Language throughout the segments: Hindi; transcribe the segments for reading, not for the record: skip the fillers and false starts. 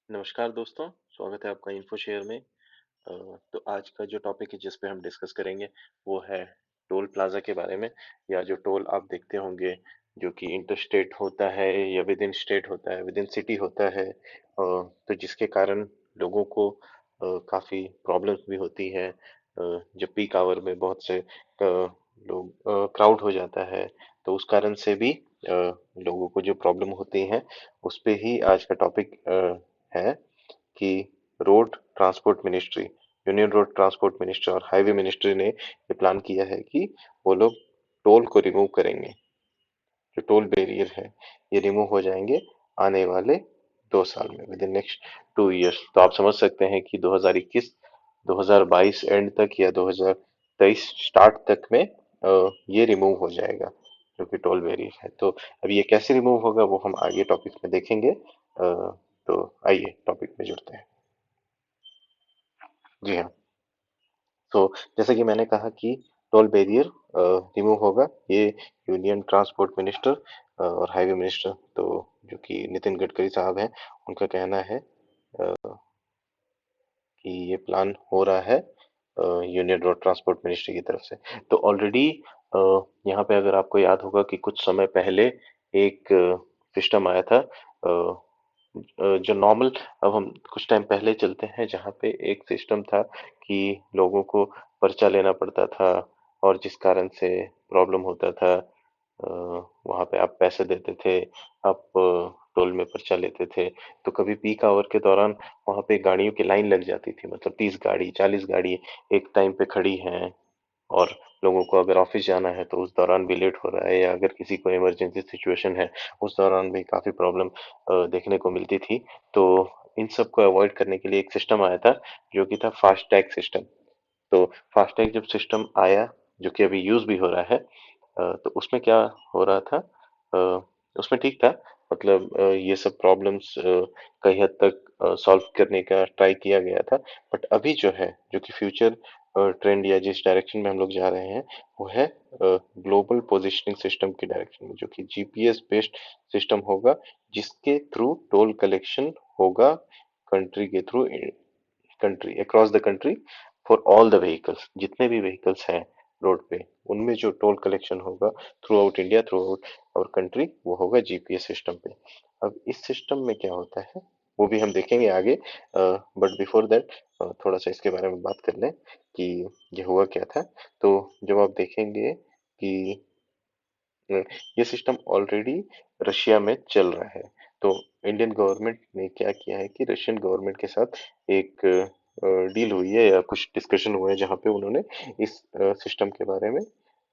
नमस्कार दोस्तों, स्वागत है आपका इन्फो शेयर में। तो आज का जो टॉपिक है जिस पे हम डिस्कस करेंगे वो है टोल प्लाज़ा के बारे में, या जो टोल आप देखते होंगे जो कि इंटर स्टेट होता है या विद इन स्टेट होता है, विद इन सिटी होता है। तो जिसके कारण लोगों को काफ़ी प्रॉब्लम्स भी होती है। जब पीक आवर में बहुत से लोग क्राउड हो जाता है, तो उस कारण से भी लोगों को जो प्रॉब्लम होती है उस पे ही आज का टॉपिक है कि road transport ministry, union road transport ministry और हाईवे मिनिस्ट्री ने ये प्लान किया है कि वो लोग टोल को रिमूव करेंगे। जो टोल बैरियर है ये रिमूव हो जाएंगे आने वाले 2 साल में, विद इन नेक्स्ट 2 इयर्स। तो आप समझ सकते हैं कि 2021 2022 एंड तक या 2023 स्टार्ट तक में ये रिमूव हो जाएगा जो कि टोल बैरियर है। तो अब ये कैसे रिमूव होगा वो हम आगे टॉपिक में देखेंगे। तो आइए टॉपिक में जुड़ते हैं। जी हाँ। तो जैसे कि मैंने कहा कि टोल बैरियर रिमूव होगा, ये यूनियन ट्रांसपोर्ट मिनिस्टर और हाईवे मिनिस्टर, तो जो कि नितिन गडकरी साहब हैं, उनका कहना है कि ये प्लान हो रहा है यूनियन रोड ट्रांसपोर्ट मिनिस्ट्री की तरफ से। तो ऑलरेडी यहाँ पे अगर आपको याद होगा कि कुछ समय पहले एक सिस्टम आया था, जो नॉर्मल, अब हम कुछ टाइम पहले चलते हैं जहाँ पे एक सिस्टम था कि लोगों को पर्चा लेना पड़ता था और जिस कारण से प्रॉब्लम होता था। वहाँ पे आप पैसे देते थे, आप टोल में पर्चा लेते थे। तो कभी पीक आवर के दौरान वहाँ पे गाड़ियों की लाइन लग जाती थी, मतलब 30 गाड़ी 40 गाड़ी एक टाइम पे खड़ी हैं, और लोगों को अगर ऑफिस जाना है तो उस दौरान भी लेट हो रहा है, या अगर किसी को इमरजेंसी सिचुएशन है उस दौरान भी काफी प्रॉब्लम देखने को मिलती थी। तो इन सब को अवॉइड करने के लिए एक सिस्टम आया था जो कि था फास्ट टैग सिस्टम। तो फास्ट टैग जब सिस्टम आया, जो कि अभी यूज भी हो रहा है, तो उसमें क्या हो रहा था, अ, उसमें ठीक था, मतलब ये सब प्रॉब्लम्स कई हद तक सॉल्व करने का ट्राई किया गया था। बट अभी जो है, जो कि फ्यूचर ट्रेंड या जिस डायरेक्शन में हम लोग जा रहे हैं वो है ग्लोबल पोजिशनिंग सिस्टम की डायरेक्शन में, जो कि जीपीएस बेस्ड सिस्टम होगा, जिसके थ्रू टोल कलेक्शन होगा कंट्री के through, country across the country, for all the vehicles, जितने भी व्हीकल्स हैं रोड पे, उनमें जो टोल कलेक्शन होगा throughout India, throughout our country, वो होगा जीपीएस सिस्टम पे। अब इस सिस्टम में क्या होता है वो भी हम देखेंगे आगे, बट बिफोर दैट थोड़ा सा इसके बारे में बात कर लें कि ये हुआ क्या था। तो जब आप देखेंगे कि अ, ये सिस्टम ऑलरेडी रशिया में चल रहा है, तो इंडियन गवर्नमेंट ने क्या किया है कि रशियन गवर्नमेंट के साथ एक डील हुई है या कुछ डिस्कशन हुआ है, जहाँ पे उन्होंने इस सिस्टम के बारे में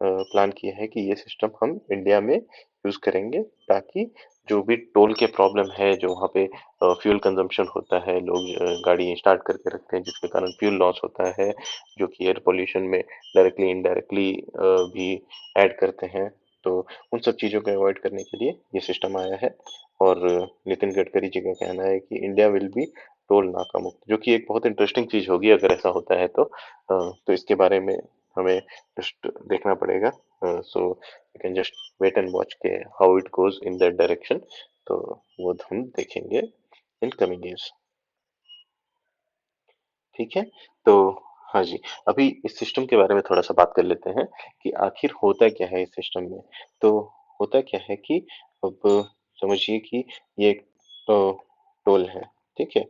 प्लान किया है कि ये सिस्टम हम इंडिया में यूज करेंगे, ताकि जो भी टोल के प्रॉब्लम है, जो वहाँ पे फ्यूल कंजम्पशन होता है, लोग गाड़ी स्टार्ट करके रखते हैं जिसके कारण फ्यूल लॉस होता है, जो कि एयर पोल्यूशन में डायरेक्टली इनडायरेक्टली भी ऐड करते हैं। तो उन सब चीज़ों को अवॉइड करने के लिए ये सिस्टम आया है। और नितिन गडकरी जी का कहना है कि इंडिया विल बी टोल नाका मुक्त, जो कि एक बहुत इंटरेस्टिंग चीज़ होगी अगर ऐसा होता है तो। तो इसके बारे में हमें जस्ट देखना पड़ेगा। So you can just wait and watch के how it goes in that direction. तो वो हम देखेंगे इन कमिंग ईयर्स। ठीक है। तो हाँ जी, अभी इस सिस्टम के बारे में थोड़ा सा बात कर लेते हैं कि आखिर होता क्या है इस सिस्टम में। तो होता क्या है कि अब समझिए कि ये एक टोल है, ठीक है,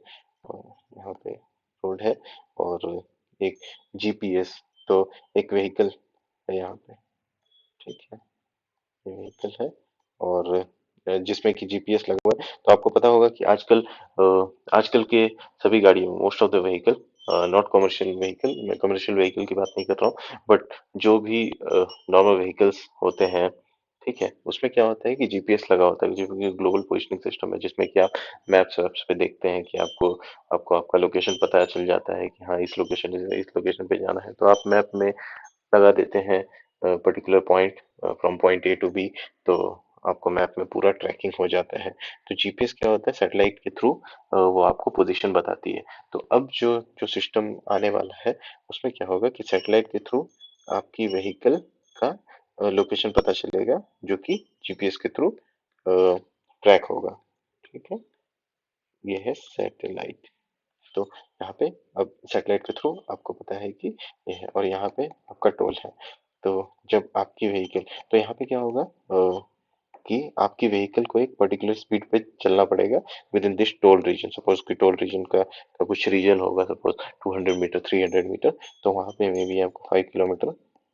यहाँ पे रोड है और एक जीपीएस, तो एक व्हीकल है यहाँ पे, ठीक है, ये व्हीकल है और जिसमें कि जीपीएस लगा हुआ है। तो आपको पता होगा कि आजकल के सभी गाड़ियों, most of the vehicle, not commercial vehicle, मैं कमर्शियल व्हीकल की बात नहीं कर रहा हूँ, बट जो भी नॉर्मल व्हीकल्स होते हैं, ठीक है, उसमें क्या होता है कि जीपीएस लगा होता है, जो कि ग्लोबल पोजिशनिंग सिस्टम है, जिसमें कि आप मैप्स वैप्स पे देखते हैं कि आपको आपको आपका लोकेशन पता चल जाता है कि हाँ इस लोकेशन पे जाना है, तो आप मैप में लगा देते हैं particular point, from point A to B. तो आपको मैप में पूरा ट्रैकिंग हो जाता है। तो जीपीएस क्या होता है, सैटेलाइट के थ्रू वो आपको पोजीशन बताती है। तो अब जो जो सिस्टम आने वाला है उसमें क्या होगा कि सैटेलाइट के थ्रू आपकी व्हीकल का लोकेशन पता चलेगा, जो कि जीपीएस के थ्रू ट्रैक होगा, ठीक है। ये है सैटेलाइट। तो यहाँ पे अब सैटेलाइट के थ्रू आपको पता है कि ये है, और यहाँ पे आपका टोल है। तो जब आपकी व्हीकल, तो यहाँ पे क्या होगा कि आपकी व्हीकल को एक पर्टिकुलर स्पीड पे चलना पड़ेगा within this toll region. Suppose कि टोल रीजन का कुछ रीजन होगा, सपोज 200 मीटर, 300 मीटर, तो वहां पे मे बी आपको 5 किलोमीटर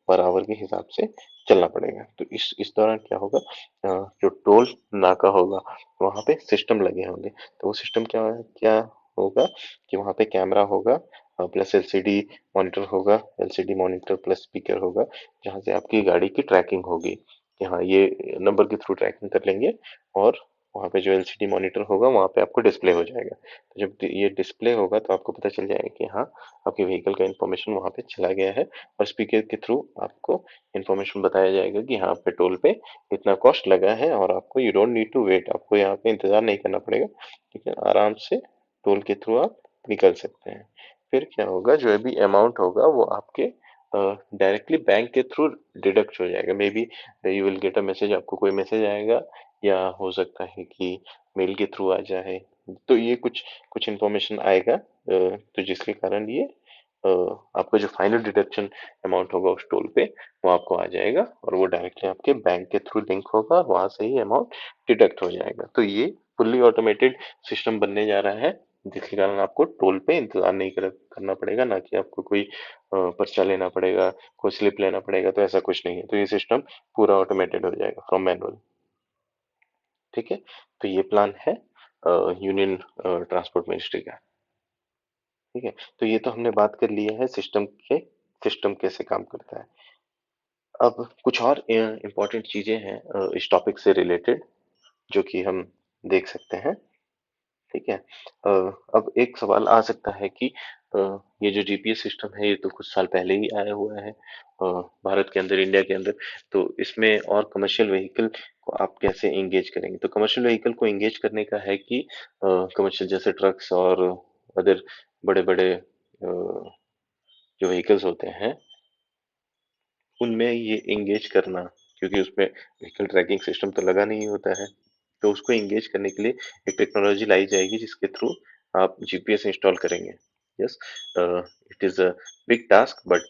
पर आवर के हिसाब से चलना पड़ेगा। तो इस दौरान क्या होगा, जो टोल नाका होगा वहां पे सिस्टम लगे होंगे। तो वो सिस्टम क्या क्या होगा कि वहां पे कैमरा होगा, प्लस एलसीडी मॉनिटर होगा, एलसीडी मॉनिटर प्लस स्पीकर होगा, जहाँ से आपकी गाड़ी की ट्रैकिंग होगी कि हाँ ये नंबर के थ्रू ट्रैकिंग कर लेंगे। और वहाँ पे जो एलसीडी मॉनिटर होगा वहाँ पे आपको डिस्प्ले हो जाएगा। तो जब ये डिस्प्ले होगा तो आपको पता चल जाएगा कि हाँ आपके व्हीकल का इंफॉर्मेशन वहाँ पे चला गया है, और स्पीकर के थ्रू आपको इंफॉर्मेशन बताया जाएगा कि हाँ पेट्रोल पे इतना कॉस्ट लगा है, और आपको you don't need to wait, आपको यहाँ पे इंतजार नहीं करना पड़ेगा, ठीक है, आराम से टोल के थ्रू आप निकल सकते हैं। फिर क्या होगा, जो भी अमाउंट होगा वो आपके डायरेक्टली बैंक के थ्रू डिडक्ट हो जाएगा। May be you will get a message, आपको कोई मैसेज आएगा, या हो सकता है कि मेल के थ्रू आ जाए। तो ये कुछ कुछ इन्फॉर्मेशन आएगा, तो जिसके कारण ये आपका जो फाइनल डिडक्शन अमाउंट होगा उस टोल पे वो आपको आ जाएगा, और वो डायरेक्टली आपके बैंक के थ्रू लिंक होगा, और वहां से ही अमाउंट डिडक्ट हो जाएगा। तो ये फुल्ली ऑटोमेटेड सिस्टम बनने जा रहा है, जिसके कारण आपको टोल पे इंतजार नहीं करना पड़ेगा, ना कि आपको कोई पर्चा लेना पड़ेगा, कोई स्लिप लेना पड़ेगा। तो ऐसा कुछ नहीं है, तो ये सिस्टम पूरा ऑटोमेटेड हो जाएगा फ्रॉम मैनुअल। ठीक है, तो ये प्लान है यूनियन ट्रांसपोर्ट मिनिस्ट्री का। ठीक है, तो ये तो हमने बात कर लिया है सिस्टम के, सिस्टम कैसे काम करता है। अब कुछ और इम्पोर्टेंट चीजें हैं इस टॉपिक से रिलेटेड, जो कि हम देख सकते हैं। ठीक है, अ, अब एक सवाल आ सकता है कि अ, ये जो जीपीएस सिस्टम है ये तो कुछ साल पहले ही आया हुआ है भारत के अंदर, इंडिया के अंदर। तो इसमें और कमर्शियल व्हीकल को आप कैसे इंगेज करेंगे? तो कमर्शियल व्हीकल को इंगेज करने का है कि कमर्शियल जैसे ट्रक्स और अदर बड़े बड़े जो व्हीकल्स होते हैं उनमें ये इंगेज करना, क्योंकि उसमें व्हीकल ट्रैकिंग सिस्टम तो लगा नहीं होता है। तो उसको इंगेज करने के लिए एक टेक्नोलॉजी लाई जाएगी जिसके थ्रू आप जीपीएस इंस्टॉल करेंगे। Yes, it is a big task, but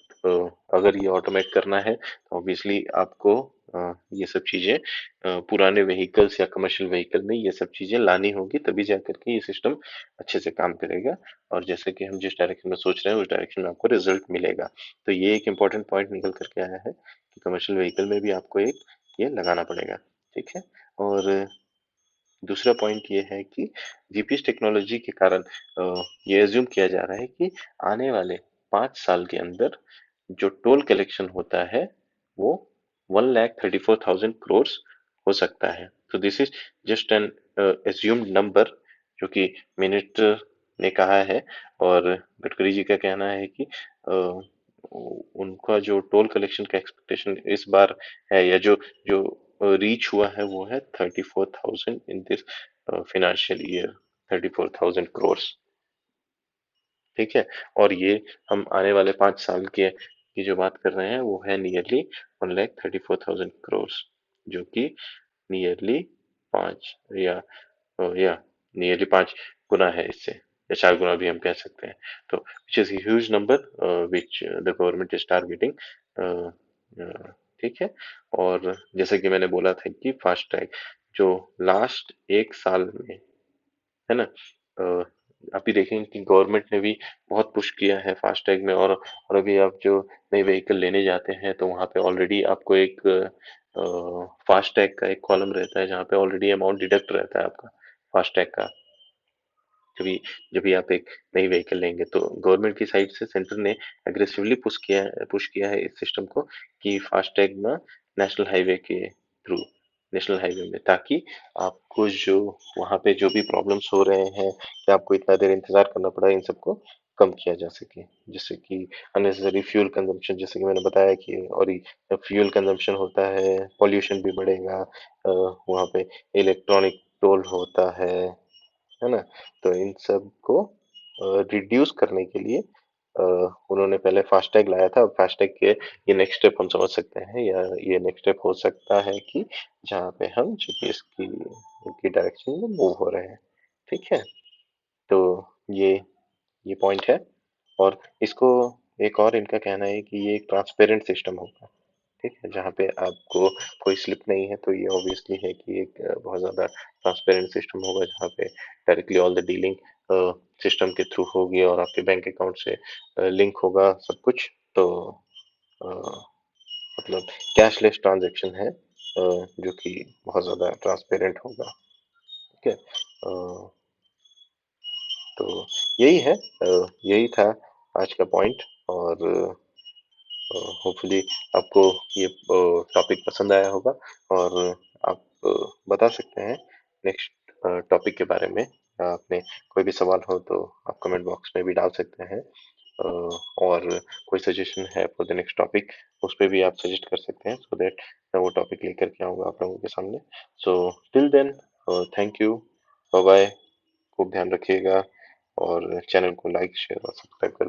अगर ये ऑटोमेट करना है तो ऑब्वियसली आपको ये सब चीजें पुराने व्हीकल्स या कमर्शियल व्हीकल में ये सब चीजें लानी होगी, तभी जा करके ये सिस्टम अच्छे से काम करेगा। और जैसे कि हम जिस डायरेक्शन में सोच रहे हैं उस डायरेक्शन में आपको रिजल्ट मिलेगा। तो ये एक इम्पोर्टेंट पॉइंट निकल करके आया है कि कमर्शियल व्हीकल में भी आपको एक ये लगाना पड़ेगा। ठीक है, और दूसरा पॉइंट ये है कि जीपीएस टेक्नोलॉजी के कारण ये एज्यूम किया जा रहा है कि आने वाले 5 साल के अंदर जो टोल कलेक्शन होता है वो 1,34,000 करोड़ हो सकता है। तो this is just an assumed number, जो कि मिनिस्टर ने कहा है। और गडकरी जी का कहना है कि उनका जो टोल कलेक्शन का एक्सपेक्टेशन इस बार है, या जो जो रीच हुआ है वो है 34,000 in this financial year, 34,000 crore. ठीक है, और ये हम आने वाले 5 साल के की जो बात कर रहे हैं वो है नियरली 1,34,000 करोड़, जो कि नियरली पाँच या नियरली 5 गुना है इससे, या 4 गुना भी हम कह सकते हैं। तो which is huge number which the government is targeting. ठीक है, और जैसे कि मैंने बोला था कि फास्ट टैग जो लास्ट 1 साल में है ना, अ, आप भी देखेंगे कि गवर्नमेंट ने भी बहुत पुश किया है फास्टैग में। और अभी आप जो नई व्हीकल लेने जाते हैं तो वहाँ पे ऑलरेडी आपको एक फास्टैग का एक कॉलम रहता है जहाँ पे ऑलरेडी अमाउंट डिडक्ट रहता है आपका फास्टैग का। जब भी जब भी आप एक नई व्हीकल लेंगे तो गवर्नमेंट की साइड से सेंटर ने एग्रेसिवली पुश किया है इस सिस्टम को कि फास्टैग ना नेशनल हाईवे के थ्रू, नेशनल हाईवे में, ताकि आपको जो वहाँ पे जो भी प्रॉब्लम्स हो रहे हैं कि आपको इतना देर इंतजार करना पड़ा है, इन सबको कम किया जा सके। जैसे कि अननेसेसरी फ्यूल कंजम्पशन, जैसे कि मैंने बताया कि, और फ्यूल कंजम्पशन होता है पॉल्यूशन भी बढ़ेगा। वहाँ पे इलेक्ट्रॉनिक टोल होता है ना। तो इन सब को रिड्यूस करने के लिए अ, उन्होंने पहले फास्टैग लाया था। अब फास्टैग के ये नेक्स्ट स्टेप हम समझ सकते हैं, या ये नेक्स्ट स्टेप हो सकता है कि जहाँ पे हम जीपीएस की डायरेक्शन में मूव हो रहे हैं। ठीक है, तो ये ये पॉइंट है। और इसको एक और इनका कहना है कि ये एक ट्रांसपेरेंट सिस्टम होगा, ठीक है, जहाँ पे आपको कोई स्लिप नहीं है, तो ये ऑब्वियसली है कि एक बहुत ज़्यादा ट्रांसपेरेंट सिस्टम होगा, जहाँ पे directly all the dealing system के थ्रू होगी और आपके बैंक अकाउंट से लिंक होगा सब कुछ। तो अ, मतलब कैशलेस ट्रांजैक्शन है, जो कि बहुत ज़्यादा ट्रांसपेरेंट होगा, ठीक है। तो यही है, यही था आज का पॉइंट। और होपफुली आपको ये टॉपिक पसंद आया होगा, और आप बता सकते हैं नेक्स्ट टॉपिक के बारे में। आपने कोई भी सवाल हो तो आप कमेंट बॉक्स में भी डाल सकते हैं, और कोई सजेशन है फॉर द नेक्स्ट टॉपिक उस पे भी आप सजेस्ट कर सकते हैं, सो दैट मैं वो टॉपिक लेकर के आऊँगा आप लोगों के सामने। So till then, thank you, bye bye, खूब ध्यान रखिएगा, और चैनल को लाइक शेयर और सब्सक्राइब कर